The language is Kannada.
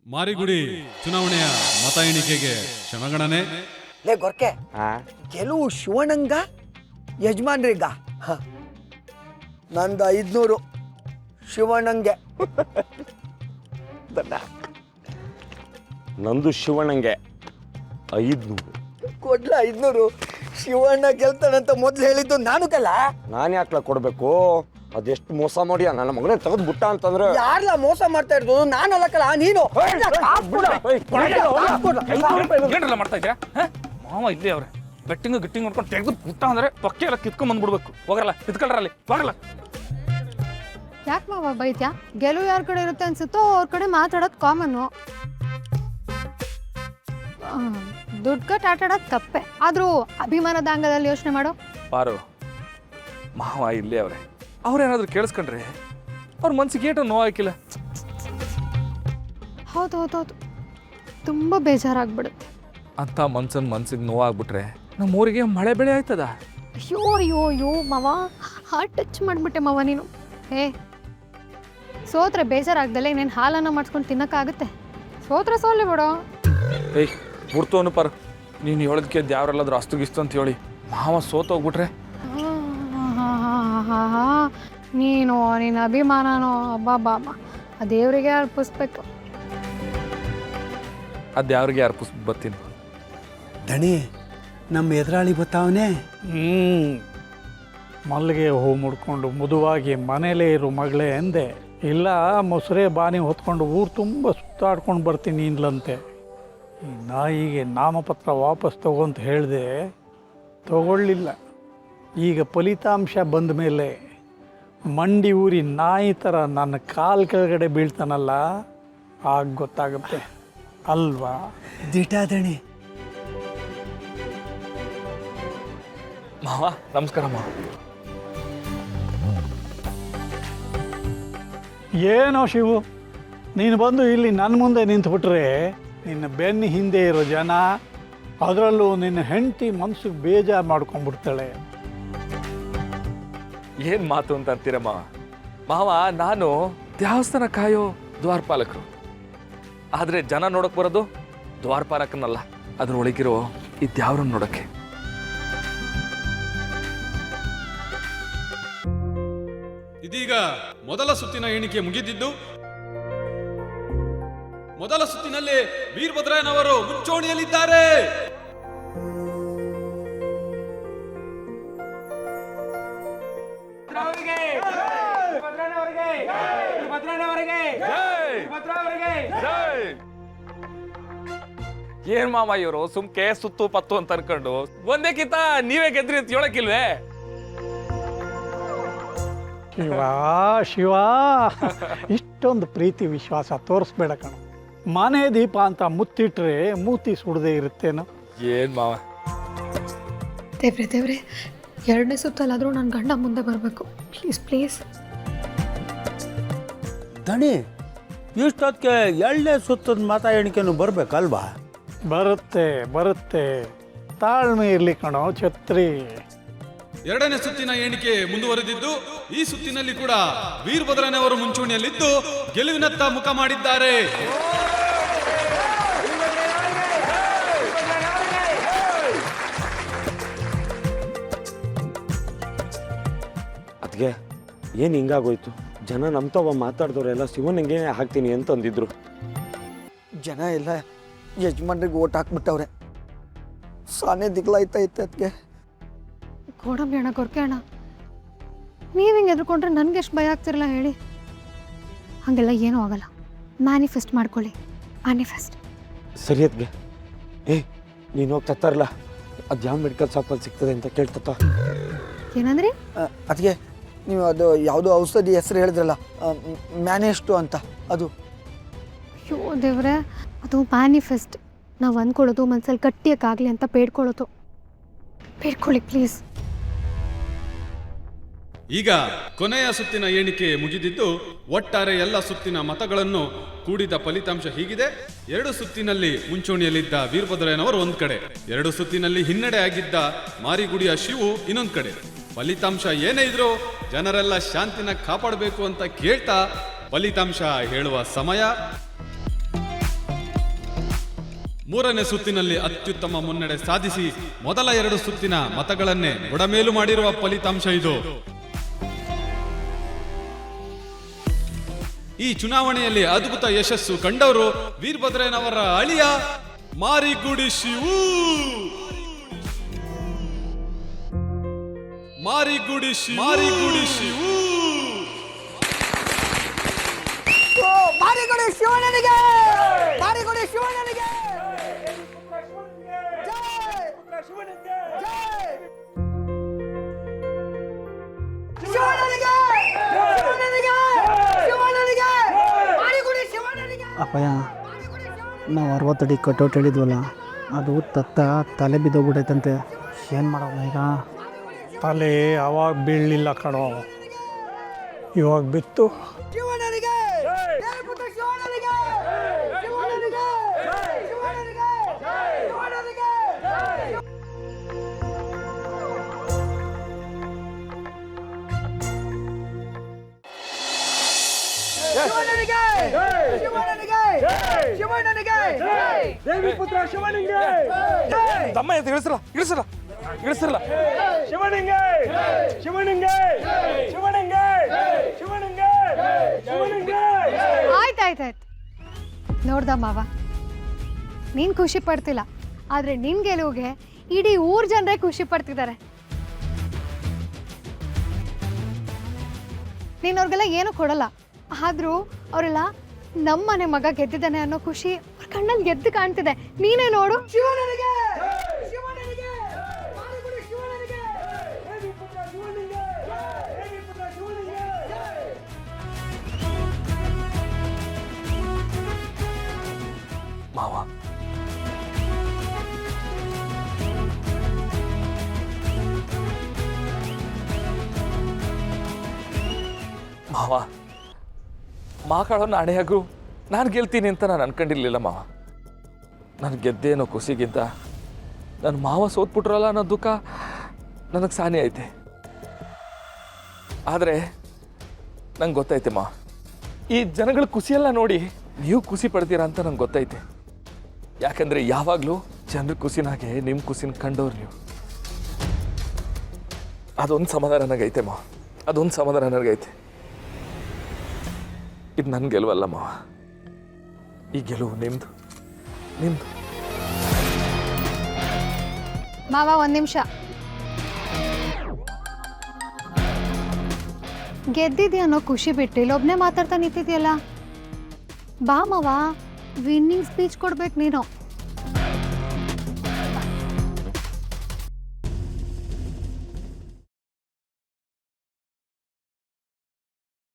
ಮಾರಿಗುಡಿ ಚುನಾವಣೆಯ ಮತ ಎಣಿಕೆಗೆ ಕ್ಷಣಗಣನೆ. ಲೇ ಗೊರ್ಕೆ, ಗೆಲುವು ಶಿವಣ್ಣಂಗ ಯಜಮಾನ್ರಿಗ? ನಂದು 500 ಶಿವಣ್ಣಂಗೆ. ನಂದು ಶಿವಣ್ಣಂಗೆ 500. ಕೊಡ್ಲ 500? ಶಿವಣ್ಣ ಗೆಲ್ತಾನಂತ ಮೊದ್ಲು ಹೇಳಿದ್ದು ನಾನು ಕಲ್ಲ. ನಾನು ಯಾಕ್ಲ ಕೊಡ್ಬೇಕು? ಅದೆಷ್ಟು ಮೋಸ ಮಾಡಿಯ ನನ್ನ ಮಗನೇ ತೆಗೆದು ಬಿಟ್ಟ ಅಂತಂದ್ರೆ. ಯಾರ್ಲ ಮೋಸ ಮಾಡ್ತಾ ಇರೋದು? ನಾನಲ್ಲ ಕಲ್ಲ, ನೀನು. ಏನ್ರಲ್ಲ ಮಾಡ್ತಾ ಇದ್ದೀರಾ? ಮಾವ ಇಲ್ಲೇ ಅವ್ರೆ ಬೆಟ್ಟಿಂಗ್ ಗಿಟ್ಟಿಂಗ್ ನೋಡ್ಕೊಂಡು ತೆಗೆದು ಬಿಟ್ಟ ಅಂದ್ರೆ ಪಕ್ಕೆ ಎಲ್ಲ ಕಿತ್ಕೊಂಡ್ ಬಂದ್ಬಿಡ್ಬೇಕು. ಹೋಗಲ್ಲ ಕಿತ್ಕೊಳ್ರಲ್ಲಿ ಹೋಗಲ್ಲ. ಯಾಕೆ ಮಾವ ಬೈತ್ಯಾ? ಗೆಲುವು ಯಾರ ಕಡೆ ಇರುತ್ತೆ ಅನ್ಸುತ್ತೋ ಅವ್ರ ಕಡೆ ಮಾತಾಡೋದು ಕಾಮನ್ನು. ದುಡ್ಡು ಕಟ್ ಆಟ ಆಡೋದು ತಪ್ಪೆ, ಆದ್ರೂ ಅಭಿಮಾನದ ಅಂಗದಲ್ಲಿ ಯೋಚನೆ ಮಾಡೋ. ಪಾರು, ಮಾವ ಇಲ್ಲೇ ಅವ್ರೆ, ಅವ್ರೇನಾದ್ರೂ ಕೇಳಿಸ್ಕೊಂಡ್ರೆ ಅವ್ರ ಮನ್ಸಿಗೆ ಏಟು ನೋವಾಗಿಲ್ಲ. ಹೌದು ಹೌದು ಹೌದು, ತುಂಬ ಬೇಜಾರಾಗ್ಬಿಡುತ್ತೆ. ಅಂತ ಮನ್ಸಿಗೆ ನೋವಾಗ್ಬಿಟ್ರೆ ನಮ್ಮ ಊರಿಗೆ ಮಳೆ ಬೆಳೆ ಆಯ್ತದ. ಅಯ್ಯೋ ಅಯ್ಯೋ ಅಯ್ಯೋ ಮಾವ, ಹಾರ್ಟ್ ಟಚ್ ಮಾಡಿಬಿಟ್ಟೆ ಮಾವ ನೀನು. ಸೋತ್ರೆ ಬೇಜಾರಾಗ್ದಲ್ಲೇ ಇನ್ನೇನು ಹಾಲನ್ನು ಮಾಡಿಸ್ಕೊಂಡು ತಿನ್ನೋಕ್ಕಾಗುತ್ತೆ? ಸೋತ್ರೆ ಸೋಲಿ ಬಿಡೋ. ಏಯ್ ಬಿಡ್ತು ಅನುಪಾರ, ನೀನು ಹೇಳೋದಕ್ಕೆ ಯಾವ್ರೆಲ್ಲಾದ್ರೂ ಅಸ್ತುಗಿಸ್ತು ಅಂತ ಹೇಳಿ ಮಾವ ಸೋತೋಗ್ಬಿಟ್ರೆ. ನೀನು ನಿನ್ನ ಅಭಿಮಾನನೋ ಅಬ್ಬಾ ಆ ದೇವರಿಗೆ ಅರ್ಪಿಸ್ಬೇಕು. ಅದ್ಯಾವ್ರಿಗೆ ಅರ್ಪಿಸ್ ಬರ್ತೀನಿ. ದಣಿ, ನಮ್ಮ ಎದುರಾಳಿ ಬತ್ತಾವನೆ. ಮಲ್ಲಿಗೆ ಹೂ ಮುಡ್ಕೊಂಡು ಮುದುವಾಗಿ ಮನೇಲೇ ಇರು ಮಗಳೇ ಎಂದೆ. ಇಲ್ಲ ಮೊಸರೆ ಬಾನಿ ಹೊತ್ಕೊಂಡು ಊರು ತುಂಬ ಸುತ್ತಾಡ್ಕೊಂಡು ಬರ್ತೀನಿ ಇನ್ಲಂತೆ. ಈ ನಾಯಿಗೆ ನಾಮಪತ್ರ ವಾಪಸ್ ತಗೊಂತ ಹೇಳಿದೆ, ತಗೊಳ್ಳಿಲ್ಲ. ಈಗ ಫಲಿತಾಂಶ ಬಂದ ಮೇಲೆ ಮಂಡಿ ಊರಿ ನಾಯಿ ಥರ ನನ್ನ ಕಾಲು ಕೆಳಗಡೆ ಬೀಳ್ತಾನಲ್ಲ, ಆಗ ಗೊತ್ತಾಗುತ್ತೆ ಅಲ್ವಾ? ದಿಟ ದಣಿ. ಮಾವ ನಮಸ್ಕಾರ. ಮಾವ ಏನೋ ಶಿವು, ನೀನು ಬಂದು ಇಲ್ಲಿ ನನ್ನ ಮುಂದೆ ನಿಂತುಬಿಟ್ರೆ ನಿನ್ನ ಬೆನ್ನ ಹಿಂದೆ ಇರೋ ಜನ, ಅದರಲ್ಲೂ ನಿನ್ನ ಹೆಂಡತಿ ಮನಸ್ಸಿಗೆ ಬೇಜಾರು ಮಾಡ್ಕೊಂಡ್ಬಿಡ್ತಾಳೆ. ಏನ್ ಮಾತು ಅಂತ ಅಂತೀರ ಮಾವ? ಮಾವ, ನಾನು ದೇವಸ್ಥಾನ ಕಾಯೋ ದ್ವಾರಪಾಲಕರು, ಆದ್ರೆ ಜನ ನೋಡಕ್ ಬರೋದು ದ್ವಾರಪಾಲಕನಲ್ಲ, ಅದ್ರ ಒಳಗಿರೋ ಈ ದ್ಯಾವ್ರನ್ನ ನೋಡಕ್ಕೆ. ಇದೀಗ ಮೊದಲ ಸುತ್ತಿನ ಎಣಿಕೆ ಮುಗಿದಿದ್ದು, ಮೊದಲ ಸುತ್ತಿನಲ್ಲಿ ವೀರಭದ್ರಯ್ಯನವರು ಮುಂಚೂಣಿಯಲ್ಲಿದ್ದಾರೆ. ಏನ್ ಮಾವ ಇವರು ಸುಮ್ಕೆ ಸುತ್ತು ಪತ್ತು ಅಂತ ಅನ್ಕೊಂಡು ಒಂದೇಕಿಂತ ನೀವೇ ಗೆದ್ರಿ ಅಂತ ಹೇಳಕ್ಕಿಲ್ವೇ? ಶಿವ ಇಷ್ಟೊಂದು ಪ್ರೀತಿ ವಿಶ್ವಾಸ ತೋರಿಸ್ಬೇಡ ಕಣ. ಮನೆ ದೀಪ ಅಂತ ಮುತ್ತಿಟ್ರೆ ಮೂತಿ ಸುಡದೆ ಇರುತ್ತೇನೋ. ಏನ್ ಮಾವ? ದೇವ್ರೆ 2ನೇ ಸುತ್ತಲ್ಲಾದರೂ ನನ್ನ ಗಂಡ ಮುಂದೆ ಬರಬೇಕು, ಪ್ಲೀಸ್ ಪ್ಲೀಸ್. ದಣಿ, ಇಷ್ಟೊತ್ತಿಗೆ 2ನೇ ಸುತ್ತದ ಮತ ಎಣಿಕೆನೂ ಬರ್ಬೇಕಲ್ವಾ? ಬರುತ್ತೆ ತಾಳ್ಮೆ ಇರ್ಲಿ ಕಣೋ ಛತ್ರಿ. 2ನೇ ಸುತ್ತಿನ ಎಣಿಕೆ ಮುಂದುವರೆದಿದ್ದು, ಈ ಸುತ್ತಿನಲ್ಲಿ ಕೂಡ ವೀರಭದ್ರಯ್ಯನವರು ಮುಂಚೂಣಿಯಲ್ಲಿದ್ದು ಗೆಲುವಿನತ್ತ ಮುಖ ಮಾಡಿದ್ದಾರೆ. ಅದಕ್ಕೆ ಏನು ಹಿಂಗಾಗೋಯ್ತು? ಜನ ನಮ್ತವ ಮಾತಾಡ್ದವ್ರೆಲ್ಲ ಶಿವನಿಗೆ ಹಾಕ್ತೀನಿ ಅಂತಂದಿದ್ರು. ಜನ ಎಲ್ಲ ಯಜಮಾನ್ರಿಗೆ ಓಟ್ ಹಾಕ್ಬಿಟ್ಟವ್ರೆ. ಸಾನೇ ದಿಗ್ಲಾಯ್ತೈತೆ ಅದಕ್ಕೆ. ಗೋಡಂಬಿ ಅಣ್ಣ, ಗೊರ್ಕೆ ಅಣ್ಣ, ನೀವು ಹಿಂಗೆ ಎದ್ರುಕೊಂಡ್ರೆ ನನಗೆ ಎಷ್ಟು ಭಯ ಆಗ್ತಿರಲ್ಲ ಹೇಳಿ. ಹಾಗೆಲ್ಲ ಏನೂ ಆಗಲ್ಲ, ಮ್ಯಾನಿಫೆಸ್ಟ್ ಮಾಡ್ಕೊಳ್ಳಿ. ಮ್ಯಾನಿಫೆಸ್ಟ್ ಸರಿ ಅದ್ಗೆ. ನೀನು ಹೋಗಿ ತತ್ತಾರಲ್ಲ, ಅದು ಯಾವ ಮೆಡಿಕಲ್ ಶಾಪಲ್ಲಿ ಸಿಗ್ತದೆ ಅಂತ ಕೇಳ್ತತ್ತ. ಏನಂದ್ರಿ? ಅದಕ್ಕೆ ನೀವು ಅದು ಯಾವುದೋ ಔಷಧಿ ಹೆಸರು ಹೇಳಿದ್ರಲ್ಲ, ಮ್ಯಾನೇಸ್ಟು ಅಂತ, ಅದು. ಅಯ್ಯೋ ದೇವ್ರೆ, ಅದು ಮ್ಯಾನಿಫೆಸ್ಟ್. ನಾವು ಅಂದ್ಕೊಳ್ಳೋದು ಮನ್ಸಲ್ಲಿ ಗಟ್ಟಿಯಕ್ಕಾಗಲಿ ಅಂತ ಬೇಡ್ಕೊಳ್ಳೋದು. ಬೇಡ್ಕೊಳ್ಳಿ ಪ್ಲೀಸ್. ಈಗ ಕೊನೆಯ ಸುತ್ತಿನ ಎಣಿಕೆ ಮುಗಿದಿದ್ದು, ಒಟ್ಟಾರೆ ಎಲ್ಲ ಸುತ್ತಿನ ಮತಗಳನ್ನು ಕೂಡಿದ ಫಲಿತಾಂಶ ಹೀಗಿದೆ. 2 ಸುತ್ತಿನಲ್ಲಿ ಮುಂಚೂಣಿಯಲ್ಲಿದ್ದ ವೀರಭದ್ರಯ್ಯನವರು ಒಂದ್ ಕಡೆ, 2 ಸುತ್ತಿನಲ್ಲಿ ಹಿನ್ನಡೆ ಆಗಿದ್ದ ಮಾರಿಗುಡಿಯ ಶಿವು ಇನ್ನೊಂದ್ ಕಡೆ. ಫಲಿತಾಂಶ ಏನೇ ಇದ್ರೂ ಜನರೆಲ್ಲ ಶಾಂತಿನ ಕಾಪಾಡಬೇಕು ಅಂತ ಕೇಳ್ತಾ ಫಲಿತಾಂಶ ಹೇಳುವ ಸಮಯ. ಮೂರನೇ ಸುತ್ತಿನಲ್ಲಿ ಅತ್ಯುತ್ತಮ ಮುನ್ನಡೆ ಸಾಧಿಸಿ ಮೊದಲ 2 ಸುತ್ತಿನ ಮತಗಳನ್ನೇ ಬುಡಮೇಲು ಮಾಡಿರುವ ಫಲಿತಾಂಶ ಇದು. ಈ ಚುನಾವಣೆಯಲ್ಲಿ ಅದ್ಭುತ ಯಶಸ್ಸು ಕಂಡವರು ವೀರಭದ್ರಯ್ಯನವರ ಅಳಿಯ ಮಾರಿಗುಡಿ ಶಿವು. ಮಾರಿಗುಡಿ ಶಿವು. ಮಾರಿಗುಡಿ ಶಿವಣ್ಣನಿಗೆ, ಮಾರಿಗುಡಿ ಶಿವಣ್ಣನಿಗೆ ಅಪ್ಪಯ್ಯ, ನಾವು 60 ಅಡಿ ಕಟೌಟ್ ಹೇಳಿದ್ವಲ್ಲ, ಅದು ತಲೆ ಬಿದ್ದೋಗ್ಬಿಟ್ಟೈತಂತೆ. ಏನು ಮಾಡೋಣ ಈಗ? ತಲೆ ಅವಾಗ ಬೀಳಲಿಲ್ಲ ಕಣೋ, ಇವಾಗ ಬಿತ್ತು. ತಮ್ಮ ಅಂತ ಇಳಿಸಲ್ಲ. ಆಯ್ತಾಯ್ತಾಯ್ತು, ನೋಡ್ದ ಮಾವ, ನೀನ್ ಖುಷಿ ಪಡ್ತಿಲ್ಲ, ಆದ್ರೆ ನಿನ್ ಗೆಲುವಿಗೆ ಇಡೀ ಊರ್ ಜನರೇ ಖುಷಿ ಪಡ್ತಿದ್ದಾರೆ. ನೀನ್ ಅವ್ರಿಗೆಲ್ಲ ಏನು ಕೊಡಲ್ಲ, ಆದ್ರೂ ಅವರೆಲ್ಲ ನಮ್ಮನೆ ಮಗ ಗೆದ್ದಿದ್ದಾನೆ ಅನ್ನೋ ಖುಷಿ ಅವ್ರ ಕಣ್ಣಲ್ಲಿ ಗೆದ್ದು ಕಾಣ್ತಿದೆ. ನೀನೇ ನೋಡು. ಮಾವ, ಮಾಕಾಳೋ ನಾಣೆಯಾಗು ನಾನು ಗೆಲ್ತೀನಿ ಅಂತ ನಾನು ಅನ್ಕೊಂಡಿರ್ಲಿಲ್ಲ ಮಾವ. ನಾನು ಗೆದ್ದೇನೋ ಖುಷಿಗಿದ್ದ, ನನ್ನ ಮಾವ ಸೋತ್ಬಿಟ್ರಲ್ಲ ಅನ್ನೋ ದುಃಖ ನನಗೆ ಸಾನಿ ಐತೆ. ಆದರೆ ನಂಗೆ ಗೊತ್ತೈತೆ ಮಾವ, ಈ ಜನಗಳ ಖುಷಿಯೆಲ್ಲ ನೋಡಿ ನೀವು ಖುಷಿ ಪಡ್ತೀರಾ ಅಂತ ನಂಗೆ ಗೊತ್ತೈತೆ. ಯಾಕಂದರೆ ಯಾವಾಗಲೂ ಜನರ ಖುಷಿನಾಗೆ ನಿಮ್ಮ ಖುಷಿನ ಕಂಡವ್ರು ನೀವು. ಅದೊಂದು ಸಮಾಧಾನ ನನಗೈತೆ ಮಾವ, ಅದೊಂದು ಸಮಾಧಾನ ನನಗೈತೆ. ಇದು ನನ್ನ ಗೆಲುವಲ್ಲ ಮಾವ, ಈ ಗೆಲುವು ನಿಮ್ದು. ಮಾವ, 1 ನಿಮಿಷ. ಗೆದ್ದಿದ್ಯಾ ಅನ್ನೋ ಖುಷಿ ಬಿಟ್ಟು ಇಲ್ಲೊಬ್ನೇ ಮಾತಾಡ್ತಾ ನಿಂತಿದ್ಯಲ್ಲ. ಬಾ ಮಾವ, ವಿನ್ನಿಂಗ್ ಸ್ಪೀಚ್ ಕೊಡ್ಬೇಕು ನೀನು.